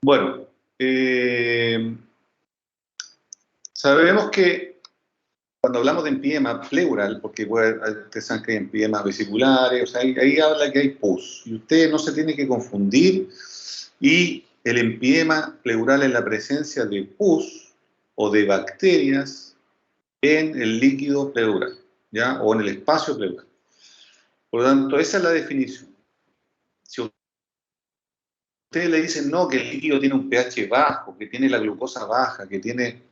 Bueno, sabemos que cuando hablamos de empiema pleural, porque ustedes saben que hay empiemas vesiculares, o sea, ahí habla que hay pus, y usted no se tiene que confundir, y el empiema pleural es la presencia de pus o de bacterias en el líquido pleural, ¿ya? O en el espacio pleural. Por lo tanto, esa es la definición. Si ustedes le dicen no, que el líquido tiene un pH bajo, que tiene la glucosa baja, que tiene...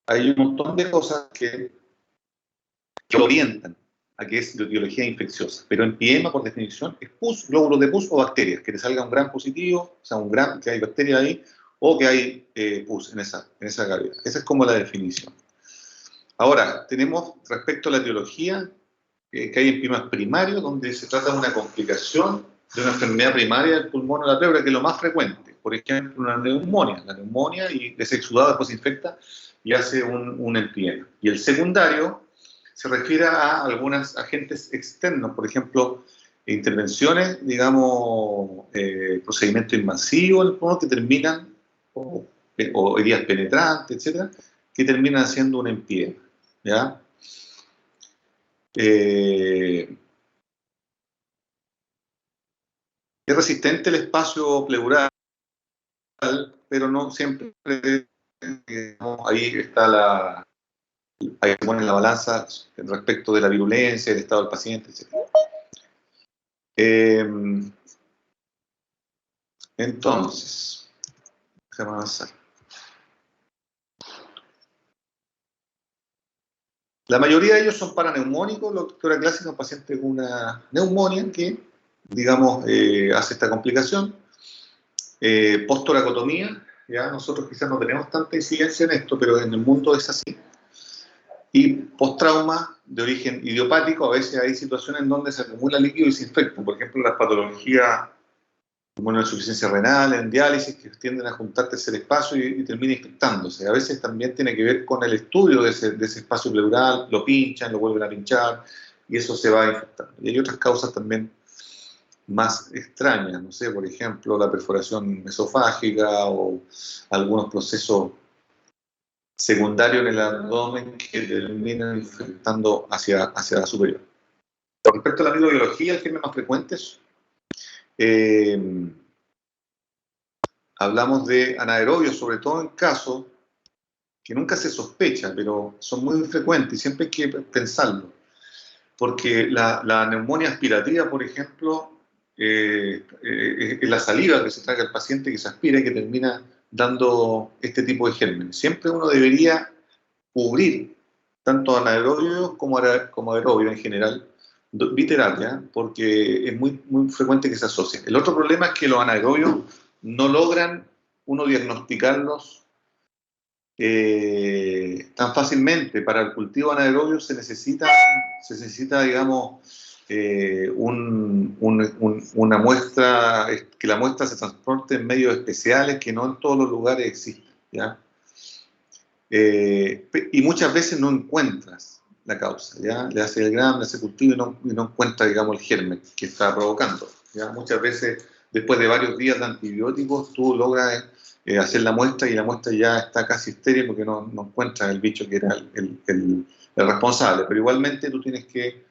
Hay un montón de cosas que orientan a que es de biología infecciosa. Pero empiema, por definición, es pus, glóbulos de pus o bacterias, que te salga un gran positivo, o sea, un gran, que hay bacterias ahí, o que hay pus en esa cavidad. Esa es como la definición. Ahora, tenemos respecto a la etiología, que hay empiemas primarios, donde se trata de una complicación de una enfermedad primaria del pulmón o la pleura, que es lo más frecuente. Por ejemplo, una neumonía. La neumonía, y ese exudado después se infecta y hace un empiema. Y el secundario se refiere a algunos agentes externos, por ejemplo, intervenciones, digamos, procedimientos invasivos en el pulmón que terminan, o heridas penetrantes, etcétera, que terminan haciendo un empiema, ¿ya? Es resistente el espacio pleural, pero no siempre, ahí está ahí se pone la balanza respecto de la virulencia, el estado del paciente, etc. Entonces, déjame avanzar. La mayoría de ellos son paraneumónicos, la doctora clásica, un paciente con una neumonía que, digamos, hace esta complicación. Postoracotomía, ya nosotros quizás no tenemos tanta incidencia en esto, pero en el mundo es así. Y postrauma de origen idiopático, a veces hay situaciones en donde se acumula líquido y se infecta, por ejemplo, las patologías como una insuficiencia renal, en diálisis, que tienden a juntar tercer espacio y termina infectándose. A veces también tiene que ver con el estudio de ese espacio pleural, lo pinchan, lo vuelven a pinchar, y eso se va infectando. Y hay otras causas también más extrañas, no sé, por ejemplo, la perforación esofágica o algunos procesos secundarios en el abdomen que terminan infectando hacia la superior. Con respecto a la microbiología, el germen más frecuente es hablamos de anaerobios, sobre todo en casos que nunca se sospecha, pero son muy frecuentes y siempre hay que pensarlo. Porque la neumonía aspirativa, por ejemplo, es la saliva que se traga el paciente, que se aspira y que termina dando este tipo de gérmenes. Siempre uno debería cubrir tanto anaerobios como aerobios en general, biterapia, porque es muy, muy frecuente que se asocien. El otro problema es que los anaerobios no logran uno diagnosticarlos tan fácilmente. Para el cultivo anaerobio se necesita, digamos, una muestra, que la muestra se transporte en medios especiales que no en todos los lugares existen, ¿ya? Y muchas veces no encuentras la causa, ¿ya? Le hace el grano, le hace cultivo y no encuentra, digamos, el germen que está provocando, ¿ya? Muchas veces, después de varios días de antibióticos, tú logras hacer la muestra y la muestra ya está casi estéril porque no encuentras el bicho que era el responsable. Pero igualmente tú tienes que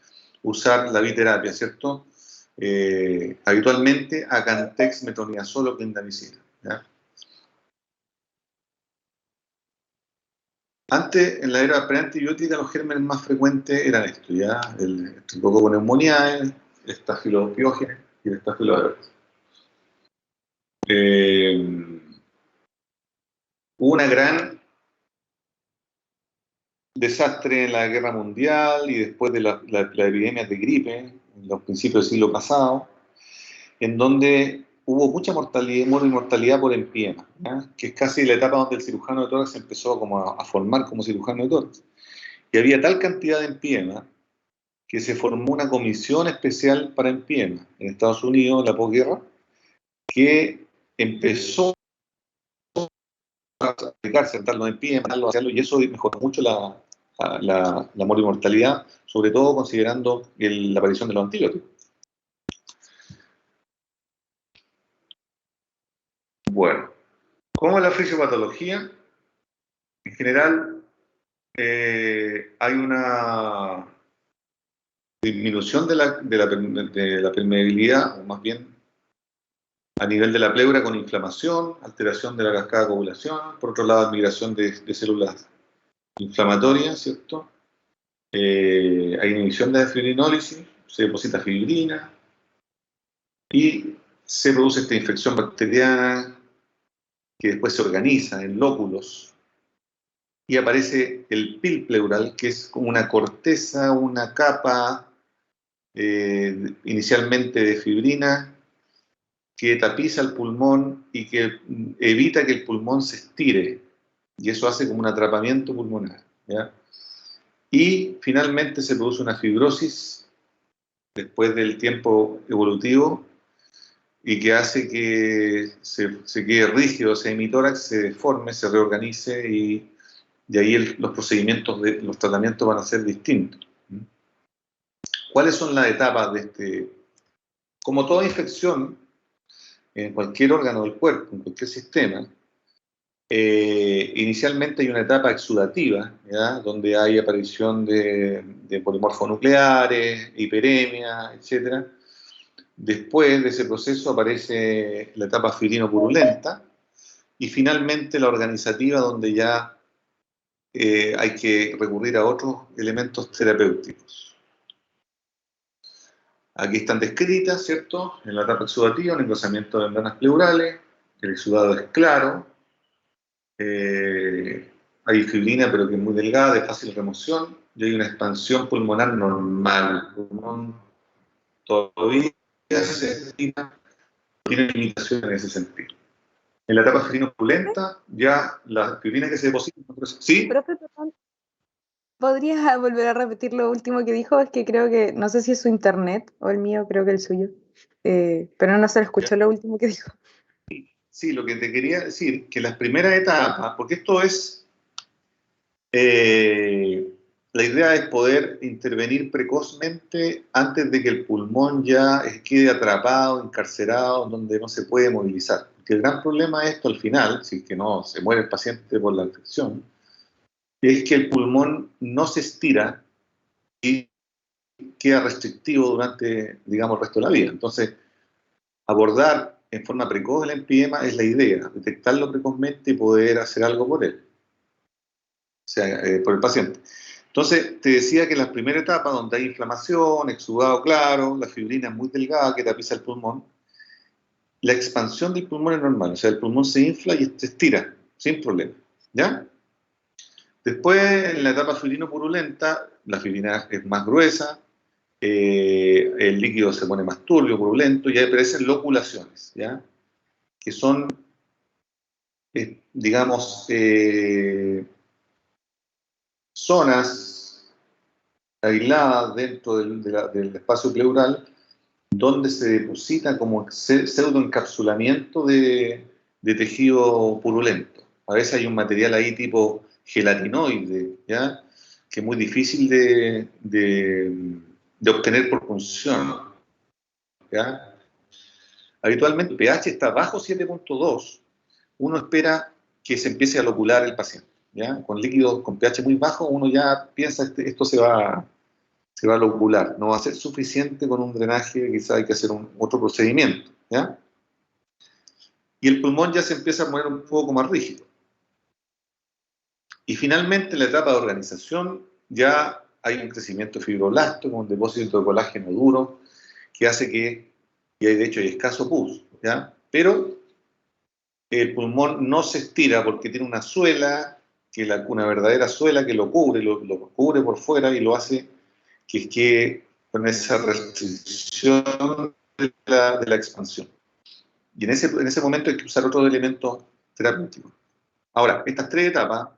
usar la biterapia, ¿cierto? Habitualmente Acantex, metronidazol o clindamicina, ¿ya? Antes, en la era preantibiótica, los gérmenes más frecuentes eran estos, ¿ya? El Streptococcus pneumoniae, el Staphylopiógenes y el Staphylococcus hubo una gran desastre en la Guerra Mundial y después de la epidemia de gripe, en los principios del siglo pasado, en donde hubo mucha mortalidad por empiema, ¿ya? Que es casi la etapa donde el cirujano de tórax se empezó como a formar como cirujano de tórax. Y había tal cantidad de empiema que se formó una comisión especial para empiema en Estados Unidos, en la posguerra, que empezó a aplicarse a los empiema, y eso mejoró mucho la mortalidad, sobre todo considerando la aparición de los antibióticos. Bueno, ¿Cómo es la fisiopatología? En general, hay una disminución de la permeabilidad, o más bien a nivel de la pleura con inflamación, alteración de la cascada de coagulación, por otro lado, migración de células inflamatorias, ¿cierto? Hay inhibición de la fibrinólisis, se deposita fibrina y se produce esta infección bacteriana que después se organiza en lóculos y aparece el pil pleural, que es como una corteza, una capa inicialmente de fibrina que tapiza el pulmón y que evita que el pulmón se estire, y eso hace como un atrapamiento pulmonar, ¿ya? Y finalmente se produce una fibrosis después del tiempo evolutivo y que hace que se quede rígido ese hemitórax, se deforme, se reorganice y de ahí los procedimientos, los tratamientos van a ser distintos. ¿Cuáles son las etapas de este? Como toda infección, en cualquier órgano del cuerpo, en cualquier sistema, inicialmente hay una etapa exudativa, ¿ya? Donde hay aparición de polimorfonucleares, hiperemia, etc. Después de ese proceso aparece la etapa fibrino-purulenta y finalmente la organizativa, donde ya hay que recurrir a otros elementos terapéuticos. Aquí están descritas, ¿cierto? En la etapa exudativa, un engrosamiento de membranas pleurales, el exudado es claro, hay fibrina pero que es muy delgada, de fácil remoción, y hay una expansión pulmonar normal. El pulmón todavía tiene limitaciones en ese sentido. En la etapa fibrino-purulenta, ya la fibrina que se deposita... ¿Sí? Profe, perdón, ¿podrías volver a repetir lo último que dijo? Es que creo que, no sé si es su internet o el mío, creo que el suyo. Pero no se lo escuchó lo último que dijo. Sí, lo que te quería decir, que las primeras etapas, porque esto es, la idea es poder intervenir precozmente antes de que el pulmón ya quede atrapado, encarcerado, donde no se puede movilizar. Porque el gran problema de esto al final, si es que no se muere el paciente por la infección, es que el pulmón no se estira y queda restrictivo durante, digamos, el resto de la vida. Entonces, abordar en forma precoz el empiema es la idea, detectarlo precozmente y poder hacer algo por él, o sea, por el paciente. Entonces, te decía que en la primera etapa, donde hay inflamación, exudado claro, la fibrina es muy delgada que tapiza el pulmón, la expansión del pulmón es normal, o sea, el pulmón se infla y se estira, sin problema, ¿ya? Después, en la etapa fibrino-purulenta, la fibrina es más gruesa, el líquido se pone más turbio, purulento, y ahí aparecen loculaciones, ¿ya? Que son, digamos, zonas aisladas dentro del espacio pleural donde se deposita como pseudoencapsulamiento de tejido purulento. A veces hay un material ahí tipo gelatinoide, ¿ya? Que es muy difícil de obtener por punción, ¿ya? Habitualmente el pH está bajo 7.2, uno espera que se empiece a locular el paciente, ¿ya? Con líquidos con pH muy bajo uno ya piensa esto se va a locular, no va a ser suficiente con un drenaje, quizá hay que hacer otro procedimiento, ¿ya? Y el pulmón ya se empieza a poner un poco más rígido. Y finalmente en la etapa de organización ya hay un crecimiento fibroblasto con un depósito de colágeno duro que hace que, y de hecho hay escaso pus, ¿ya? Pero el pulmón no se estira porque tiene una suela, una verdadera suela que lo cubre por fuera y lo hace que con esa restricción de la expansión. Y en ese momento hay que usar otros elementos terapéuticos. Ahora, estas tres etapas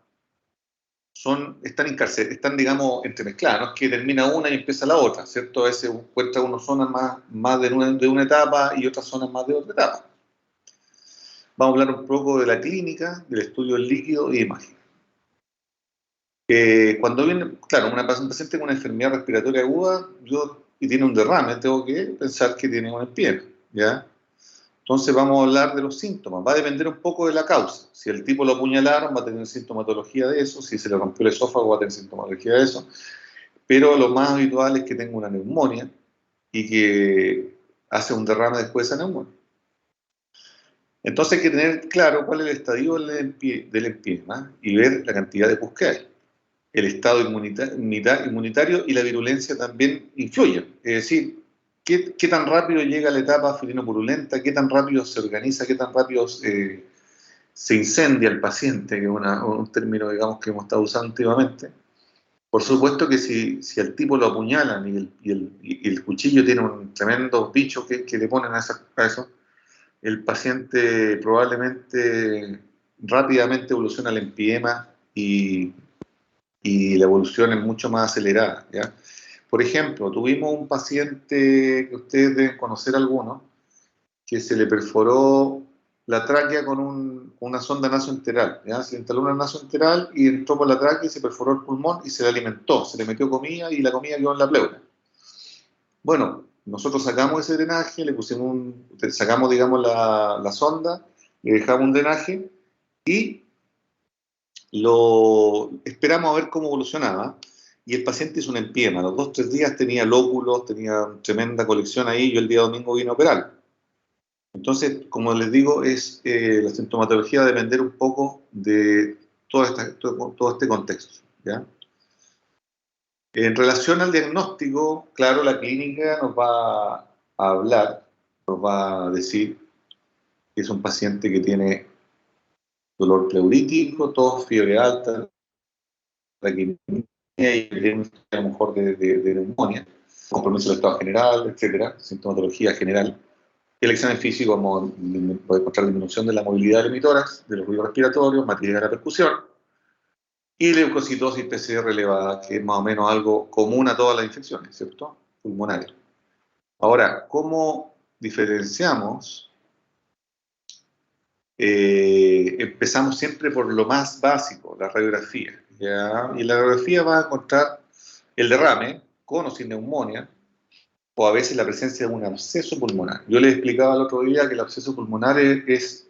están, digamos, entremezcladas, no es que termina una y empieza la otra, ¿cierto? A veces encuentra una zona más de una etapa y otras zonas más de otra etapa. Vamos a hablar un poco de la clínica, del estudio del líquido y imagen. Cuando viene, claro, un paciente con una enfermedad respiratoria aguda y tiene un derrame, tengo que pensar que tiene un empiema, ¿ya? Entonces vamos a hablar de los síntomas. Va a depender un poco de la causa. Si el tipo lo apuñalaron, va a tener sintomatología de eso. Si se le rompió el esófago, va a tener sintomatología de eso. Pero lo más habitual es que tenga una neumonía y que hace un derrame después de esa neumonía. Entonces hay que tener claro cuál es el estadio del empiema y ver la cantidad de pus que hay. El estado inmunitario y la virulencia también influyen. Es decir, ¿qué tan rápido llega a la etapa felinopurulenta? ¿Qué tan rápido se organiza? ¿Qué tan rápido se incendia el paciente? Que es un término, digamos, que hemos estado usando últimamente. Por supuesto que si al tipo lo apuñalan y el cuchillo tiene un tremendo bicho que le ponen a eso, el paciente probablemente rápidamente evoluciona al empiema y la evolución es mucho más acelerada, ¿ya? Por ejemplo, tuvimos un paciente que ustedes deben conocer alguno, que se le perforó la tráquea con una sonda nasoenteral, ¿ya? Se le instaló una nasoenteral y entró por la tráquea y se perforó el pulmón y se le alimentó, se le metió comida y la comida quedó en la pleura. Bueno, nosotros sacamos ese drenaje, sacamos, digamos, la sonda, le dejamos un drenaje y lo esperamos a ver cómo evolucionaba. Y el paciente hizo un empiema. A los 2 o 3 días tenía lóculos, tenía tremenda colección ahí. Yo el día domingo vine a operar. Entonces, como les digo, la sintomatología va a depender un poco de todo este contexto, ¿ya? En relación al diagnóstico, claro, la clínica nos va a hablar, nos va a decir que es un paciente que tiene dolor pleurítico, tos, fiebre alta, taquicardia y a lo mejor de neumonía, compromiso del estado general, etcétera, sintomatología general. El examen físico vamos a encontrar disminución de la movilidad del hemitórax, de los ruidos respiratorios, materia de la percusión, y leucocitosis PCR elevada, que es más o menos algo común a todas las infecciones, ¿cierto? Pulmonares. Ahora, ¿cómo diferenciamos? Empezamos siempre por lo más básico, la radiografía, ¿ya? Y en la radiografía va a encontrar el derrame, con o sin neumonía, o a veces la presencia de un absceso pulmonar. Yo les explicaba el otro día que el absceso pulmonar es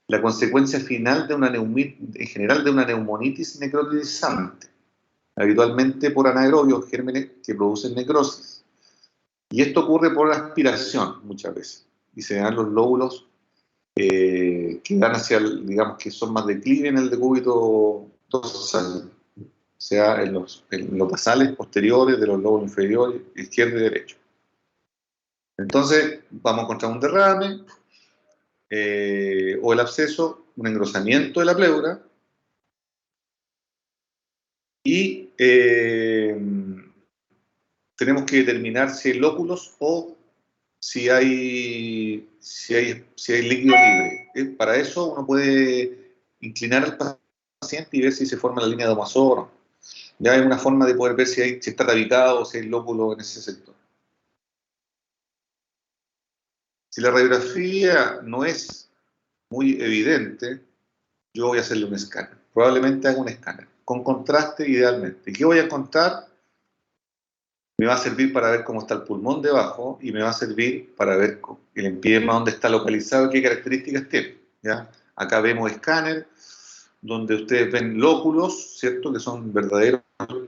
la consecuencia final en general de una neumonitis necrotizante, habitualmente por anaerobios, gérmenes que producen necrosis. Y esto ocurre por aspiración muchas veces, y se dan los lóbulos que van hacia, digamos, que son más declive en el decúbito dorsal, o sea, en los basales posteriores de los lóbulos inferiores, izquierdo y derecho. Entonces, vamos a encontrar un derrame, o el absceso, un engrosamiento de la pleura, y tenemos que determinar si hay lóculos o si hay líquido libre. Para eso uno puede inclinar al paciente y ver si se forma la línea de Domazó o no. Ya hay una forma de poder ver si está tabicado o si hay lóculo en ese sector. Si la radiografía no es muy evidente, yo voy a hacerle un escáner. Probablemente haga un escáner, con contraste idealmente. ¿Y qué voy a encontrar? Me va a servir para ver cómo está el pulmón debajo y me va a servir para ver el empiema, dónde está localizado y qué características tiene, ¿ya? Acá vemos escáner, donde ustedes ven lóculos, ¿cierto? Que son verdaderos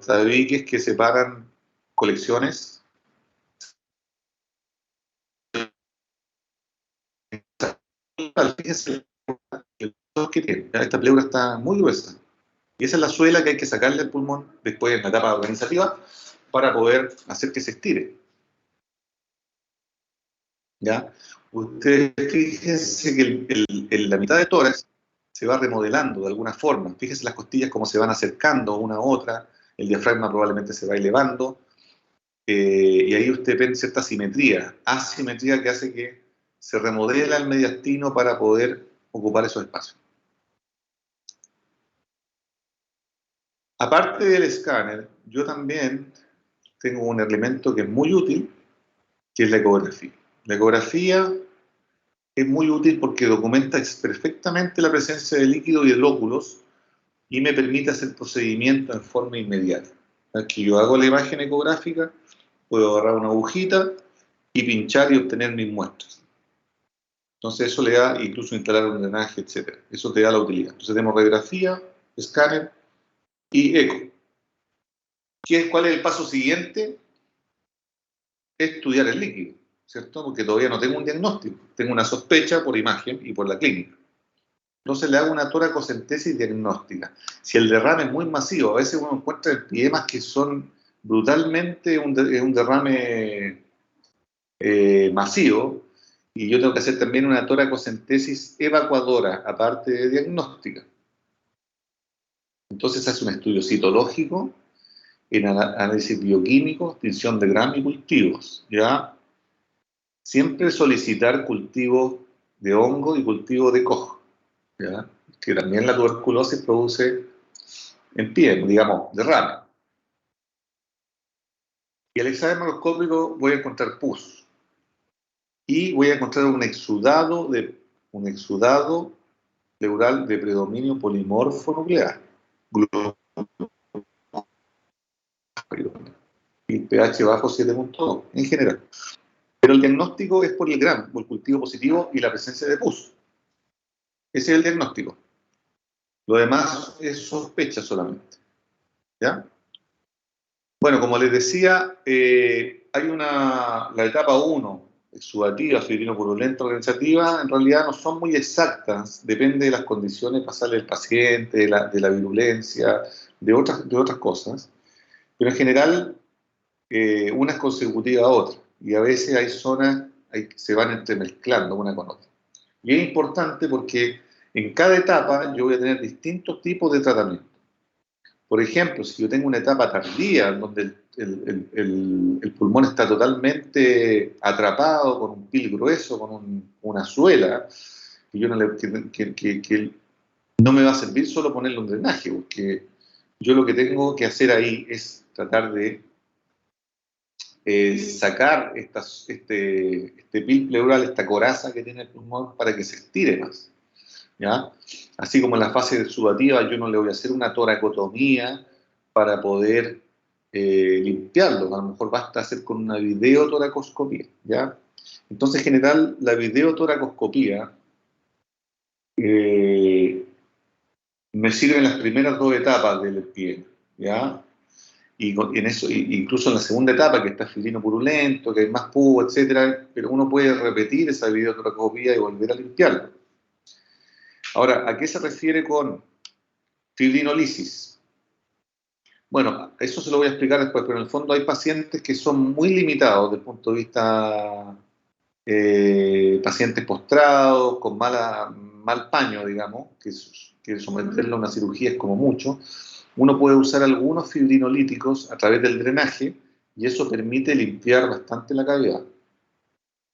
tabiques que separan colecciones. Fíjense el que tiene. Esta pleura está muy gruesa. Y esa es la suela que hay que sacarle al pulmón después en la etapa organizativa para poder hacer que se estire. ¿Ya? Ustedes fíjense que la mitad de tórax se va remodelando de alguna forma. Fíjense las costillas cómo se van acercando una a otra, el diafragma probablemente se va elevando, y ahí usted ve cierta asimetría que hace que se remodela el mediastino para poder ocupar esos espacios. Aparte del escáner, yo también tengo un elemento que es muy útil, que es la ecografía. La ecografía es muy útil porque documenta perfectamente la presencia de líquido y de lóculos y me permite hacer procedimientos en forma inmediata. Aquí yo hago la imagen ecográfica, puedo agarrar una agujita y pinchar y obtener mis muestras. Entonces eso le da, incluso instalar un drenaje, etc. Eso te da la utilidad. Entonces tenemos radiografía, escáner y eco. ¿Cuál es el paso siguiente? Estudiar el líquido, ¿cierto? Porque todavía no tengo un diagnóstico. Tengo una sospecha por imagen y por la clínica. Entonces le hago una toracocentesis diagnóstica. Si el derrame es muy masivo, a veces uno encuentra epidemas que son brutalmente un derrame masivo, y yo tengo que hacer también una toracocentesis evacuadora, aparte de diagnóstica. Entonces se hace un estudio citológico, en análisis bioquímico, extinción de Gram y cultivos, ¿ya? Siempre solicitar cultivo de hongo y cultivo de Koch, ¿ya? Que también la tuberculosis produce en pie, digamos, derrame. Y al examen macroscópico voy a encontrar pus. Y voy a encontrar un exudado pleural de predominio polimorfo nuclear. Y pH bajo 7.2 en general. Pero el diagnóstico es por el Gram, por el cultivo positivo y la presencia de pus. Ese es el diagnóstico. Lo demás es sospecha solamente. ¿Ya? Bueno, como les decía, hay la etapa 1, exudativa, fibrino purulenta, organizativa, en realidad no son muy exactas, depende de las condiciones basales del paciente, de la virulencia, de otras cosas, pero en general una es consecutiva a otra, y a veces hay zonas que se van entremezclando una con otra. Y es importante porque en cada etapa yo voy a tener distintos tipos de tratamiento. Por ejemplo, si yo tengo una etapa tardía, donde el pulmón está totalmente atrapado con un pil grueso, con una suela, que, yo no le- que no me va a servir solo ponerle un drenaje, porque yo lo que tengo que hacer ahí es tratar de sacar este pil pleural, esta coraza que tiene el pulmón, para que se estire más, ¿ya? Así como en la fase exudativa yo no le voy a hacer una toracotomía para poder limpiarlo, a lo mejor basta hacer con una videotoracoscopía, ¿ya? Entonces, en general, la videotoracoscopía eh, me sirve en las primeras dos etapas del pie, ¿ya? Y en eso, incluso en la segunda etapa, que está fibrino purulento, que hay más pus, etcétera, pero uno puede repetir esa videotoracoscopía y volver a limpiarlo. Ahora, ¿a qué se refiere con fibrinolisis? Bueno, eso se lo voy a explicar después, pero en el fondo hay pacientes que son muy limitados desde el punto de vista pacientes postrados, con mal paño, digamos, que someterlo a una cirugía es como mucho. Uno puede usar algunos fibrinolíticos a través del drenaje y eso permite limpiar bastante la cavidad,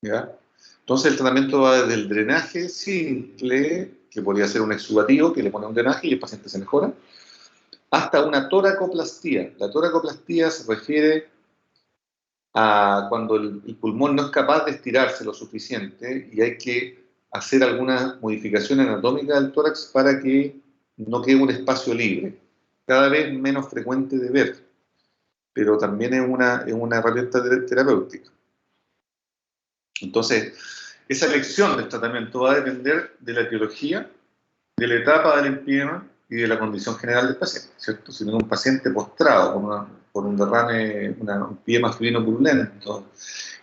¿ya? Entonces el tratamiento va desde el drenaje simple, que podría ser un exudativo, que le pone un drenaje y el paciente se mejora, hasta una toracoplastía. La toracoplastía se refiere a cuando el pulmón no es capaz de estirarse lo suficiente y hay que hacer alguna modificación anatómica del tórax para que no quede un espacio libre. Cada vez menos frecuente de ver, pero también es una herramienta terapéutica. Entonces, esa elección del tratamiento va a depender de la etiología, de la etapa del empiema y de la condición general del paciente, ¿cierto? Si tengo un paciente postrado con un derrame, un empiema fibrino purulento,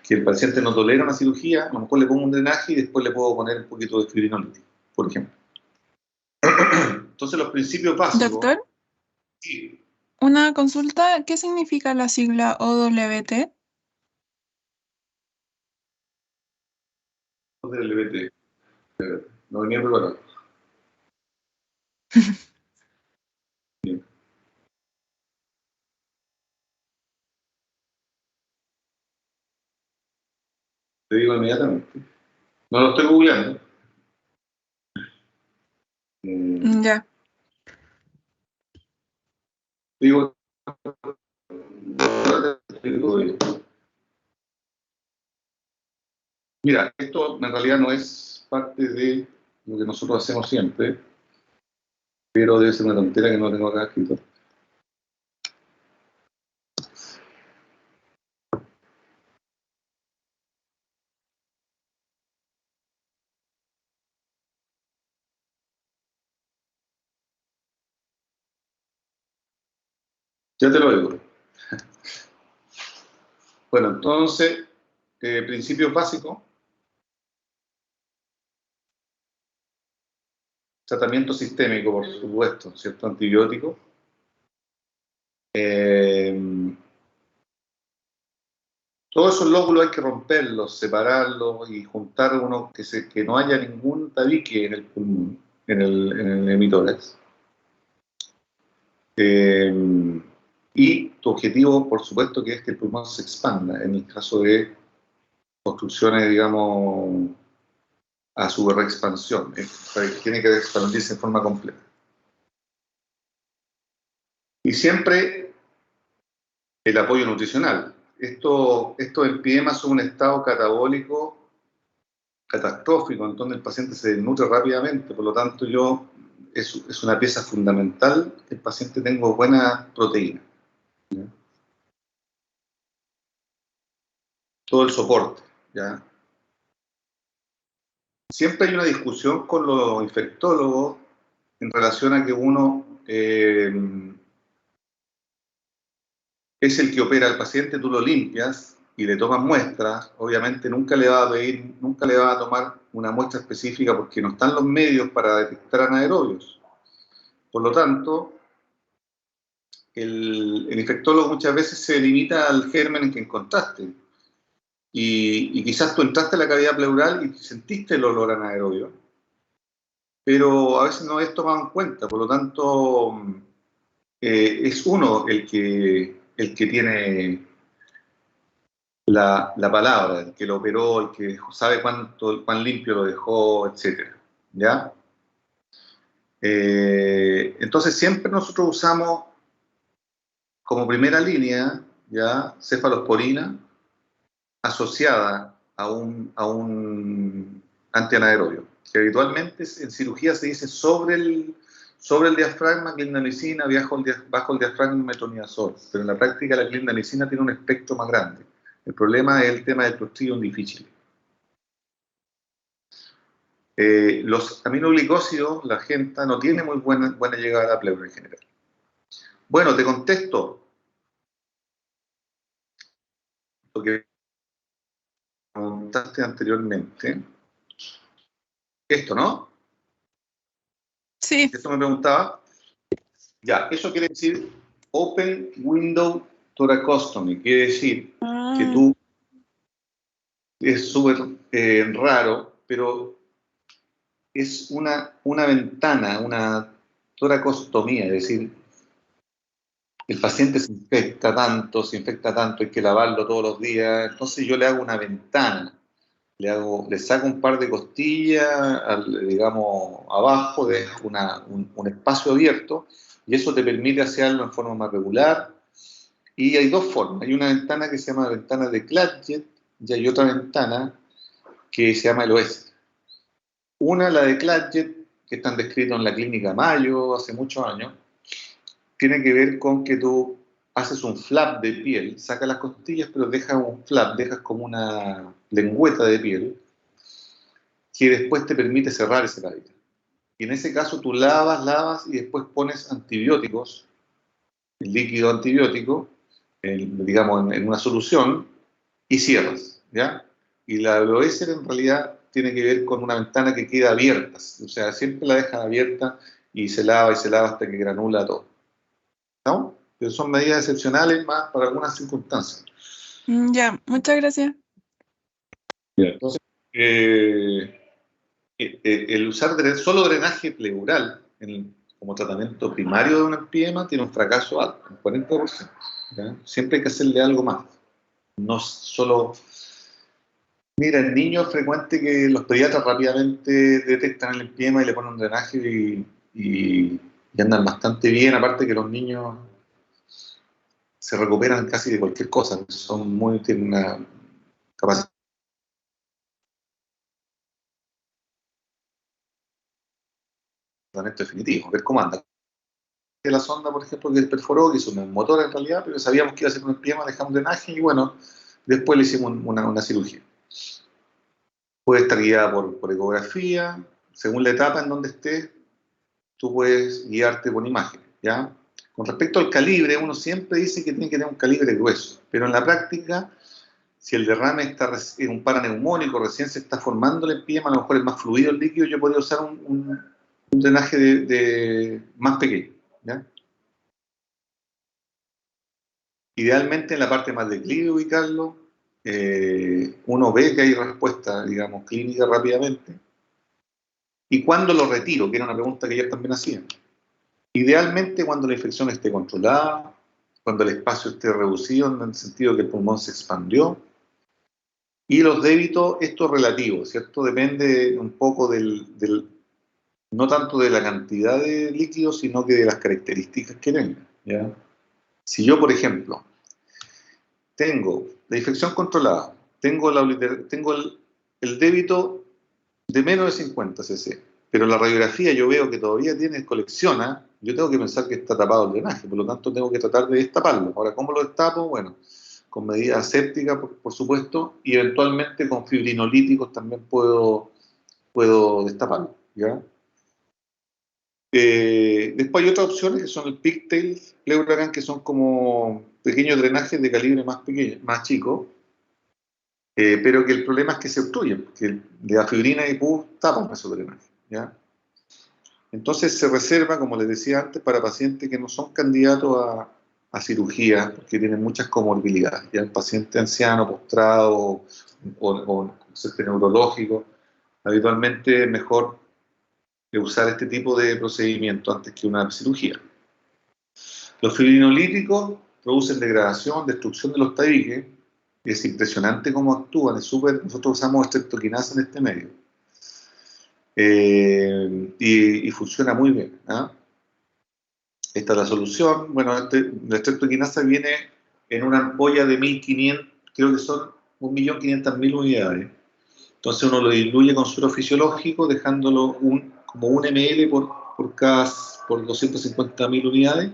que el paciente no tolera una cirugía, a lo mejor le pongo un drenaje y después le puedo poner un poquito de fibrinolítico, por ejemplo. Entonces, los principios básicos, Doctor, sí, una consulta, ¿qué significa la sigla OWT? del LBT, no venía preparado. Bien. Te digo inmediatamente. No lo estoy googleando. Ya. Te digo, mira, esto en realidad no es parte de lo que nosotros hacemos siempre, pero debe ser una tontera que no tengo acá escrito. Ya te lo digo. Bueno, entonces, principios básicos. Tratamiento sistémico, por supuesto, ¿cierto? Antibiótico. Todos esos lóbulos hay que romperlos, separarlos y juntar uno que no haya ningún tabique en el pulmón, en el hemitórax. Y tu objetivo, por supuesto, que es que el pulmón se expanda, en el caso de obstrucciones, digamos, a su reexpansión. Tiene que expandirse en forma completa. Y siempre el apoyo nutricional. Estos empidemas son un estado catabólico catastrófico, en donde el paciente se desnutre rápidamente, por lo tanto es una pieza fundamental que el paciente tenga buena proteína. ¿Ya? Todo el soporte. ¿Ya? Siempre hay una discusión con los infectólogos en relación a que uno es el que opera al paciente, tú lo limpias y le tomas muestras, obviamente nunca le va a tomar una muestra específica porque no están los medios para detectar anaerobios. Por lo tanto, el infectólogo muchas veces se limita al germen que encontraste. Y quizás tú entraste a la cavidad pleural y sentiste el olor anaerobio, pero a veces no es tomado en cuenta. Por lo tanto, es uno el que tiene la palabra, el que lo operó, el que sabe cuán limpio lo dejó, etc. ¿Ya? Entonces siempre nosotros usamos como primera línea, ¿ya? Cefalosporina asociada a un antianaerobio, que habitualmente en cirugía se dice sobre el diafragma clindamicina, bajo el diafragma metronidazol, pero en la práctica la clindamicina tiene un espectro más grande. El problema es el tema del Clostridium difficile. Los aminoglicósidos, la gente no tiene muy buena llegada a la pleura en general. Bueno, te contesto lo que preguntaste anteriormente. Esto, ¿no? Sí. Esto me preguntaba. Ya, eso quiere decir Open Window Thoracostomy. Quiere decir que tú, es súper raro, pero es una ventana, una toracostomía, es decir, el paciente se infecta tanto, hay que lavarlo todos los días, entonces yo le hago una ventana, le saco un par de costillas, digamos, abajo, dejo un espacio abierto, y eso te permite hacerlo en forma más regular. Y hay dos formas, hay una ventana que se llama ventana de Cladget, y hay otra ventana que se llama el OS. Una, la de Cladget, que están descritos en la clínica Mayo hace muchos años, tiene que ver con que tú haces un flap de piel, sacas las costillas, pero dejas un flap, dejas como una lengüeta de piel, que después te permite cerrar ese cavidad. Y en ese caso tú lavas y después pones antibióticos, el líquido antibiótico, digamos en una solución, y cierras, ¿ya? Y la bloéser en realidad tiene que ver con una ventana que queda abierta, o sea, siempre la dejan abierta y se lava hasta que granula todo. ¿No? Pero son medidas excepcionales más para algunas circunstancias. Ya, muchas gracias. Entonces, el usar solo drenaje pleural como tratamiento primario de un empiema tiene un fracaso alto, un 40%. ¿Ya? Siempre hay que hacerle algo más. No solo... Mira, en niños es frecuente que los pediatras rápidamente detectan el empiema y le ponen un drenaje y andan bastante bien, aparte que los niños se recuperan casi de cualquier cosa, tienen una capacidad de tratamiento definitivo, ver cómo anda. De la sonda, por ejemplo, que perforó, que hizo un motor en realidad, pero sabíamos que iba a ser un empiema, dejamos un drenaje y bueno, después le hicimos una cirugía. Puede estar guiada por ecografía, según la etapa en donde estés, tú puedes guiarte por imágenes, ¿ya? Con respecto al calibre, uno siempre dice que tiene que tener un calibre grueso, pero en la práctica, si el derrame es un paraneumónico, recién se está formando el empiema, a lo mejor es más fluido el líquido, yo podría usar un drenaje más pequeño, ¿ya? Idealmente en la parte más declive ubicarlo, uno ve que hay respuesta, digamos, clínica rápidamente. ¿Y cuándo lo retiro? Que era una pregunta que ellos también hacían. Idealmente cuando la infección esté controlada, cuando el espacio esté reducido en el sentido que el pulmón se expandió. Y los débitos, esto es relativo, ¿cierto? Depende un poco no tanto de la cantidad de líquido, sino que de las características que tenga, ¿ya? Si yo, por ejemplo, tengo la infección controlada, tengo el débito de menos de 50 cc, pero la radiografía yo veo que todavía colecciona, yo tengo que pensar que está tapado el drenaje, por lo tanto tengo que tratar de destaparlo. Ahora, ¿cómo lo destapo? Bueno, con medidas asépticas, por supuesto, y eventualmente con fibrinolíticos también puedo destaparlo, ¿ya? Después hay otras opciones que son el pigtail Pleurogan, que son como pequeños drenajes de calibre más pequeño, más chico, pero que el problema es que se obstruyen, porque la fibrina y pus tapan esos drenajes, ¿ya? Entonces se reserva, como les decía antes, para pacientes que no son candidatos a cirugía, porque tienen muchas comorbilidades, ya el paciente anciano, postrado o neurológico, habitualmente es mejor usar este tipo de procedimiento antes que una cirugía. Los fibrinolíticos producen degradación, destrucción de los tabiques. Es impresionante cómo actúan, nosotros usamos streptokinasa en este medio. Y funciona muy bien, ¿eh? Esta es la solución. Bueno, la streptokinasa viene en una ampolla de 1500, creo que son 1.500.000 unidades. Entonces uno lo diluye con suero fisiológico, dejándolo como 1 ml por 250.000 unidades,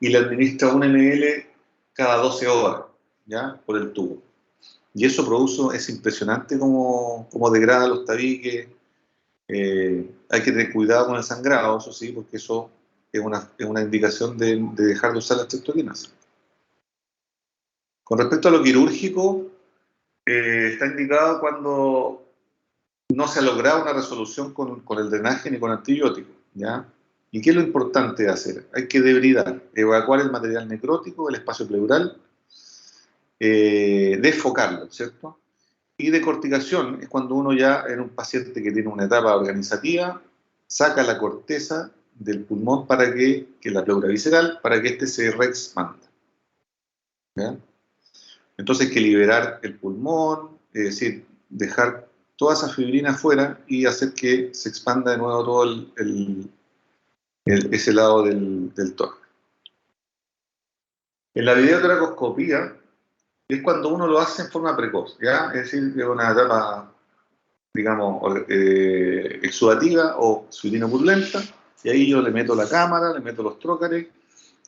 y le administra 1 ml cada 12 horas, ¿ya? Por el tubo. Y eso es impresionante cómo degrada los tabiques. Hay que tener cuidado con el sangrado, eso sí, porque eso es una indicación de dejar de usar la streptokinasa. Con respecto a lo quirúrgico, está indicado cuando no se ha logrado una resolución con el drenaje ni con antibióticos, ¿ya? ¿Y qué es lo importante de hacer? Hay que debridar, evacuar el material necrótico del espacio pleural, desfocarlo, ¿cierto? Y decorticación es cuando uno ya, en un paciente que tiene una etapa organizativa, saca la corteza del pulmón que es la pleura visceral, para que éste se reexpanda, ¿ya? Entonces hay que liberar el pulmón, es decir, dejar toda esa fibrina afuera y hacer que se expanda de nuevo todo ese lado del tórax. En la videotoracoscopía es cuando uno lo hace en forma precoz, ¿ya? Es decir, es una etapa, digamos, exudativa o purulenta, y ahí yo le meto la cámara, le meto los trócares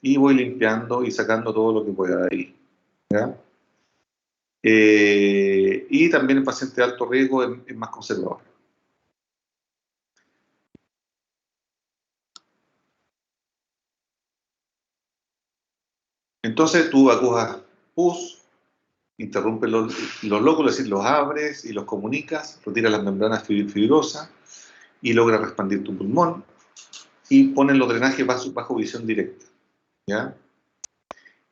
y voy limpiando y sacando todo lo que pueda de ahí, ¿ya? Y también el paciente de alto riesgo es más conservador. Entonces tú acujas pus, interrumpes los lóculos, es decir, los abres y los comunicas, retiras las membranas fibrosas y logras expandir tu pulmón y pones los drenajes bajo visión directa, ¿ya?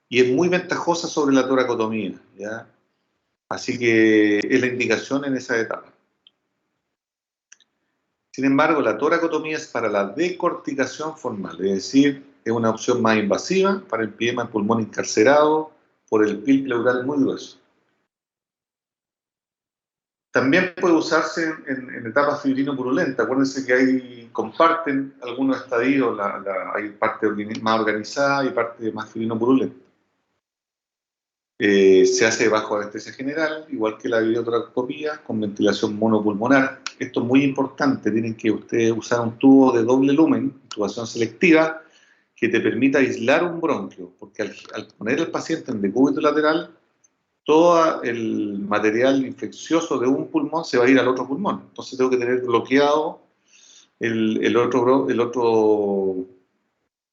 Y es muy ventajosa sobre la toracotomía, ¿ya? Así que es la indicación en esa etapa. Sin embargo, la toracotomía es para la decorticación formal, es decir, es una opción más invasiva para el empiema del pulmón encarcerado por el pil pleural muy grueso. También puede usarse en etapas fibrino-purulentas. Acuérdense que comparten algunos estadios, hay parte más organizada y parte más fibrino-purulenta. Se hace bajo anestesia general, igual que la videotoracoscopía, con ventilación monopulmonar. Esto es muy importante, tienen que ustedes usar un tubo de doble lumen, intubación selectiva, que te permita aislar un bronquio, porque al poner al paciente en decúbito lateral, todo el material infeccioso de un pulmón se va a ir al otro pulmón. Entonces tengo que tener bloqueado el otro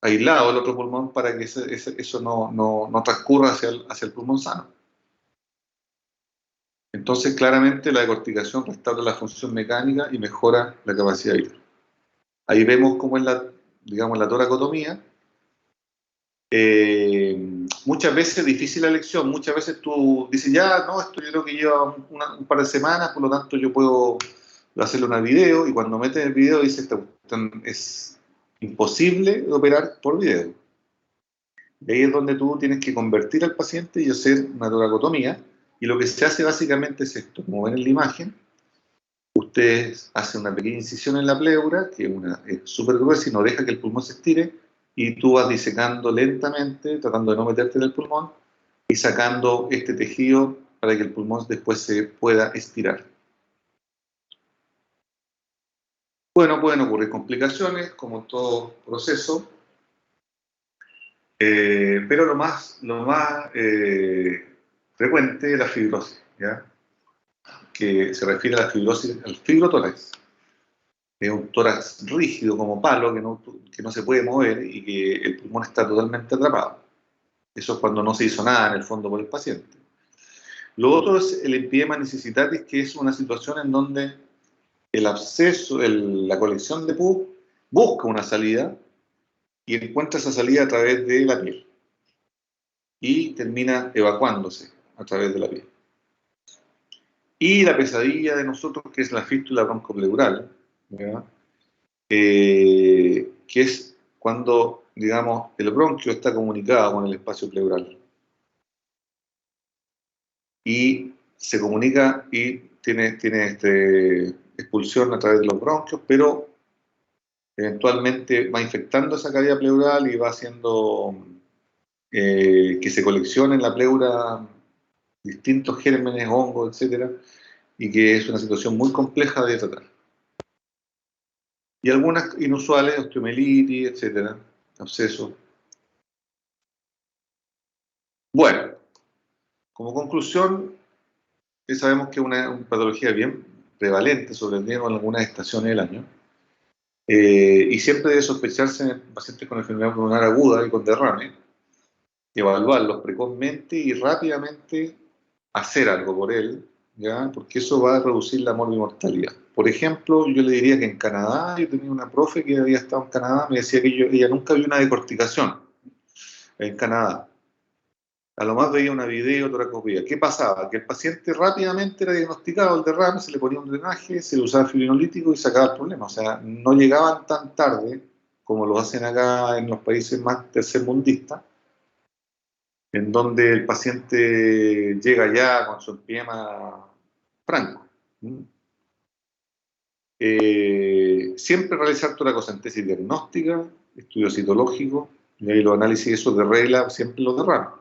aislado el otro pulmón para que eso no transcurra hacia el pulmón sano. Entonces, claramente, la decorticación restaura la función mecánica y mejora la capacidad vital. Ahí vemos cómo es digamos, la toracotomía. Muchas veces es difícil la elección, muchas veces tú dices, ya, no, esto yo creo que lleva un par de semanas, por lo tanto yo puedo hacerle una video, y cuando metes el video dice, es imposible de operar por video. Y ahí es donde tú tienes que convertir al paciente y hacer una toracotomía, y lo que se hace básicamente es esto, como ven en la imagen, ustedes hacen una pequeña incisión en la pleura, que es súper gruesa y no deja que el pulmón se estire, y tú vas disecando lentamente, tratando de no meterte en el pulmón, y sacando este tejido para que el pulmón después se pueda estirar. Bueno, pueden ocurrir complicaciones, como todo proceso, pero lo más frecuente es la fibrosis, ¿ya? Que se refiere a la fibrosis, al fibrotórax. Es un tórax rígido como palo que no se puede mover y que el pulmón está totalmente atrapado. Eso es cuando no se hizo nada en el fondo por el paciente. Lo otro es el empiema necesitatis, que es una situación en donde el absceso, la colección de pus busca una salida y encuentra esa salida a través de la piel y termina evacuándose a través de la piel. Y la pesadilla de nosotros, que es la fístula broncopleural, ¿verdad? Que es cuando, digamos, el bronquio está comunicado con el espacio pleural. Y se comunica y tiene expulsión a través de los bronquios, pero eventualmente va infectando esa cavidad pleural y va haciendo que se coleccionen en la pleura distintos gérmenes, hongos, etcétera, y que es una situación muy compleja de tratar. Y algunas inusuales, osteomelitis, etcétera, abscesos. Bueno, como conclusión, sabemos que es una patología bien prevalente, sobre todo en algunas estaciones del año, y siempre debe sospecharse en pacientes con enfermedad pulmonar aguda y con derrame, evaluarlos precozmente y rápidamente hacer algo por él, ¿ya? Porque eso va a reducir la morbimortalidad. Por ejemplo, yo le diría que en Canadá, yo tenía una profe que había estado en Canadá, me decía que ella nunca vio una decorticación en Canadá. A lo más veía una videotoracoscopía. ¿Qué pasaba? Que el paciente rápidamente era diagnosticado el derrame, se le ponía un drenaje, se le usaba fibrinolítico y se acababa el problema. O sea, no llegaban tan tarde como lo hacen acá en los países más tercermundistas, en donde el paciente llega ya con su empiema franco. Siempre realizar toracocentesis diagnóstica, estudio citológico, y ahí los análisis esos de regla siempre los derraman.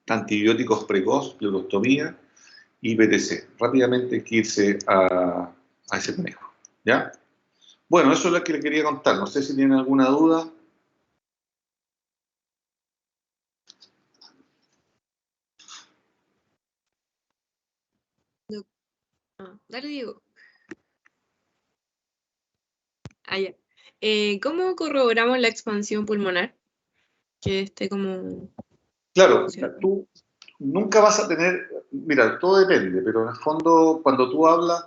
Antibióticos precoz, pleurostomía y BTC. Rápidamente hay que irse a ese manejo. ¿Ya? Bueno, eso es lo que le quería contar. No sé si tienen alguna duda. No. Dale, Diego. Ya. ¿Cómo corroboramos la expansión pulmonar? Que esté como... Claro, tú nunca vas a tener, mira, todo depende, pero en el fondo, cuando tú hablas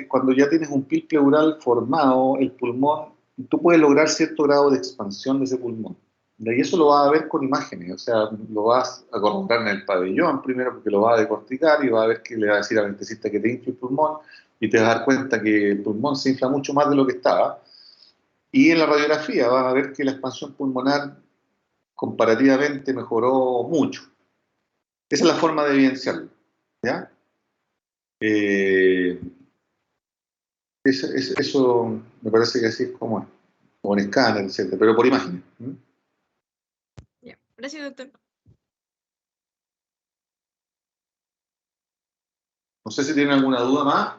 cuando ya tienes un pil pleural formado, el pulmón, tú puedes lograr cierto grado de expansión de ese pulmón. Y eso lo vas a ver con imágenes, o sea, lo vas a corroborar en el pabellón primero porque lo vas a decorticar y vas a ver que le va a decir al anestesista que te infla el pulmón y te vas a dar cuenta que el pulmón se infla mucho más de lo que estaba. Y en la radiografía vas a ver que la expansión pulmonar comparativamente mejoró mucho. Esa es la forma de evidenciarlo, ¿ya? Eh, eso me parece que así es como es, con escáner, etc., pero por imagen. Ya. Gracias, doctor. No sé si tienen alguna duda más.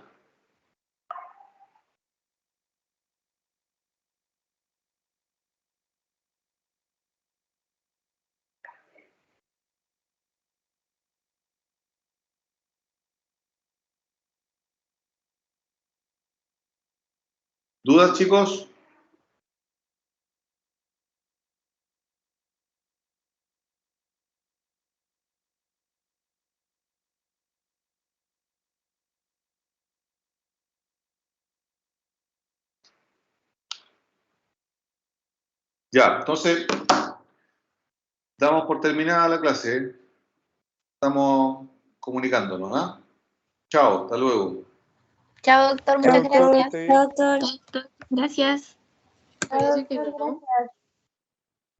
¿Dudas, chicos? Ya, entonces, damos por terminada la clase. Estamos comunicándonos, ¿ah? Chao, hasta luego. Chao, doctor, muchas Chao, gracias. doctor. Gracias. Chao, doctor, gracias.